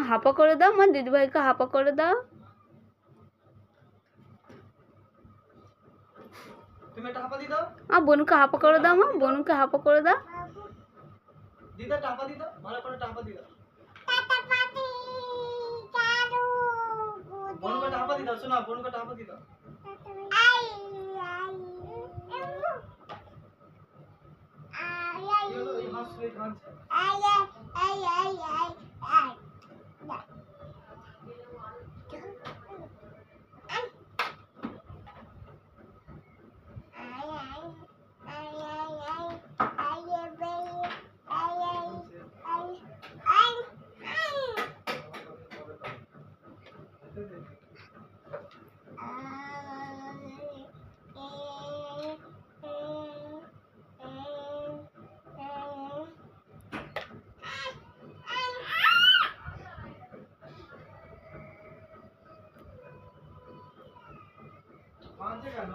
হাপা করে দাও মা, দিদিভাইকে হাপা করে দাও। তুমি একটা হাপা দি দাও। বোনকে হাপা করে দাও মা, বোনকে হাপা করে দাও। দিদা টাপা দি দাও, ভালো করে টাপা দি দাও। বোনকে টাপা দি দাও, শোনা বোনকে টাপা দি দাও। এই হাসলে কাঁদছে। কাঁদছে কেন?